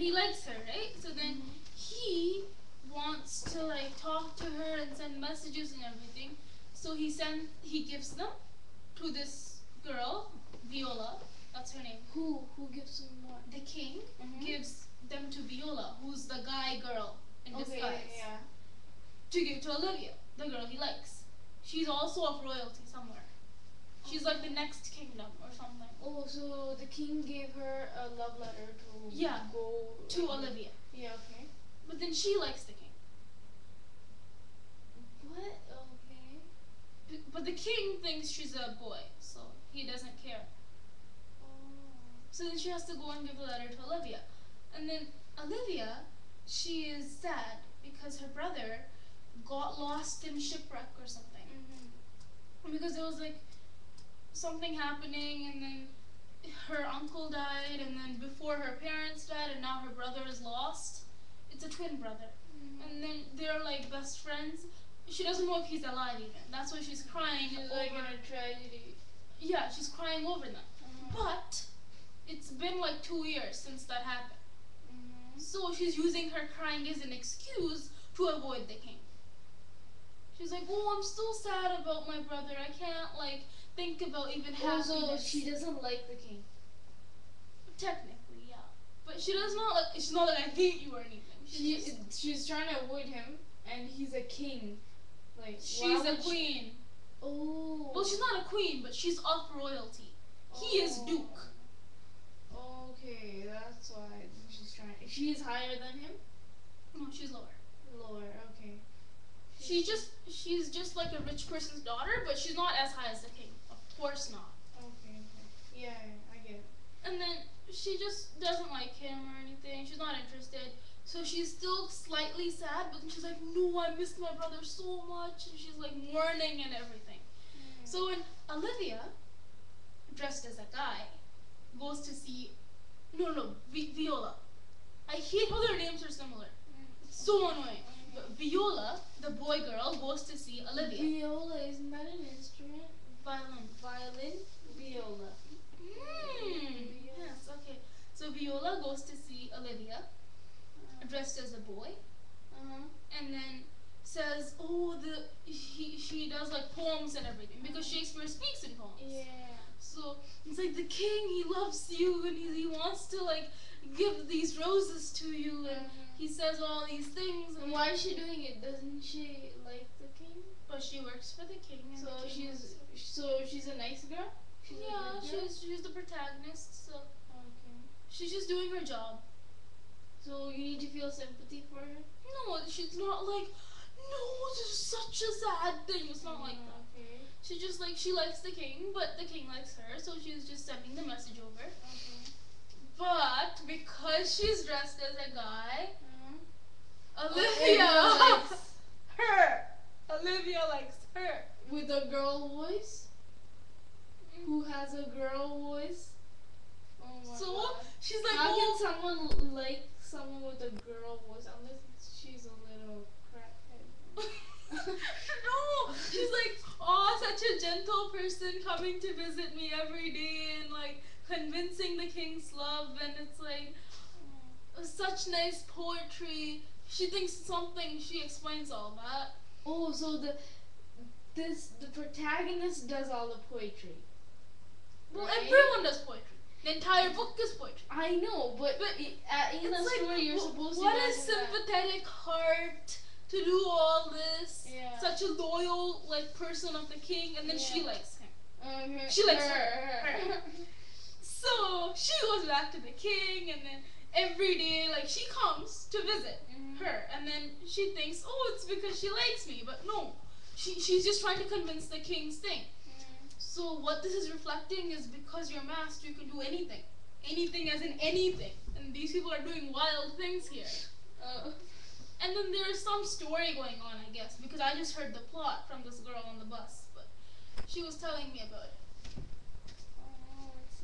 he likes her, right? So then he wants to like talk to her and send messages and everything. So he gives them to this girl, Viola. That's her name. Who gives him what? The king gives them to Viola, who's the guy girl in disguise. Yeah. To give to Olivia, the girl he likes. She's also of royalty somewhere. She's like the next kingdom or something. Oh, so the king gave her a love letter to go to Olivia. Yeah, okay. But then she likes the king. What? Okay. But the king thinks she's a boy, so he doesn't care. So then she has to go and give a letter to Olivia. And then Olivia, she is sad because her brother got lost in shipwreck or something. Because there was like something happening, and then her uncle died, and then before her parents died, and now her brother is lost. It's a twin brother. And then they're like best friends. She doesn't know if he's alive even. That's why she's crying. She's like in a tragedy. Yeah, she's crying over them. But it's been like 2 years since that happened. So she's using her crying as an excuse to avoid the king. She's like, oh, I'm still sad about my brother. I can't like think about even happiness. So she doesn't like the king. Technically, yeah. But she does not like. It's not like I hate you or anything. She's trying to avoid him, and he's a king. Like she's a queen. Oh. Well, she's not a queen, but she's of royalty. He is duke. Okay, that's why she's trying. She's higher than him? No, she's lower. Lower, okay. She's just like a rich person's daughter, but she's not as high as the king. Of course not. Okay. Yeah, I get it. And then she just doesn't like him or anything. She's not interested. So she's still slightly sad, but then she's like, no, I miss my brother so much. And she's like mourning and everything. So when Olivia, dressed as a guy, goes to see Viola. I hate how their names are similar. It's so annoying. But Viola, the boy girl, goes to see Olivia. Viola, isn't that an instrument? Violin. Viola. Yes, okay. So Viola goes to see Olivia, dressed as a boy, and then says, oh, she does like poems and everything, because Shakespeare speaks in poems. Yeah. So it's like the king, he loves you, and he wants to like give these roses to you, and he says all these things. And why is she doing it? Doesn't she like the king? But she works for the king. And so the king she's a nice girl. She's the protagonist. So she's just doing her job. So you need to feel sympathy for her. No, she's not like, no, this is such a sad thing. It's not like that. Okay. She just like, she likes the king, but the king likes her, so she's just sending the message over. But because she's dressed as a guy, Olivia likes her. Olivia likes her. With a girl voice? Who has a girl voice? Oh my God. She's like, how can someone like someone with a girl voice unless she's a little crackhead? No, she's like, oh, such a gentle person coming to visit me every day and like convincing the king's love, and it's like such nice poetry. She thinks something. She explains all that. Oh, so the protagonist does all the poetry. Well, right? everyone does poetry. The entire book is poetry. I know, but in the story you're supposed to. What a sympathetic heart to do all this. Yeah. Such a loyal like person of the king, and then she likes him. She likes her. So she goes back to the king, and then every day, like, she comes to visit her, and then she thinks, oh, it's because she likes me, but no, she's just trying to convince the king's thing. So what this is reflecting is because you're masked, you can do anything. Anything as in anything. And these people are doing wild things here. And then there is some story going on, I guess, because I just heard the plot from this girl on the bus, but she was telling me about it.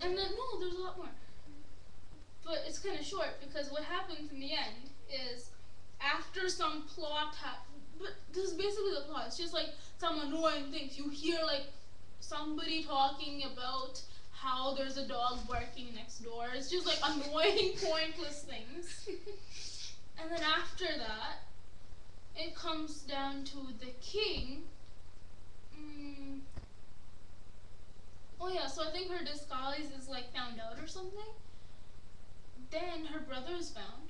And then, no, there's a lot more. But it's kind of short, because what happens in the end is, after some plot but this is basically the plot. It's just like some annoying things. You hear like somebody talking about how there's a dog barking next door. It's just like annoying, pointless things. And then after that, it comes down to the king. Oh yeah, so I think her disguise is like found out or something. Then her brother is found.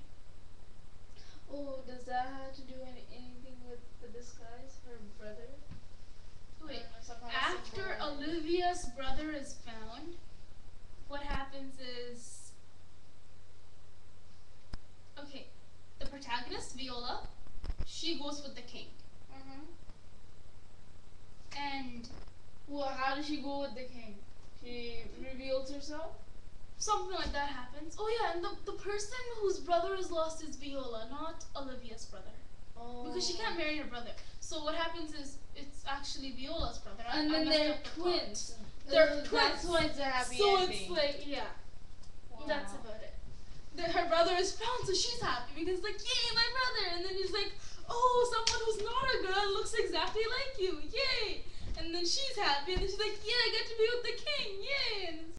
Oh, does that have to do anything with the disguise? Her brother? Wait, after Olivia's brother is found, what happens is... Okay, the protagonist, Viola, she goes with the king. And... Well, how does she go with the king? She reveals herself? Something like that happens. Oh yeah, and the person whose brother is lost is Viola, not Olivia's brother. Oh. Because she can't marry her brother. So what happens is it's actually Viola's brother. And then they're twins. They're twins. That's why it's a happy ending. So it's like, yeah. Wow. That's about it. Her brother is found, so she's happy because like, yay, my brother. And then he's like, oh, someone who's not a girl looks exactly like you. Yay. And then she's happy, and then she's like, yeah, I get to be with the king. Yay. And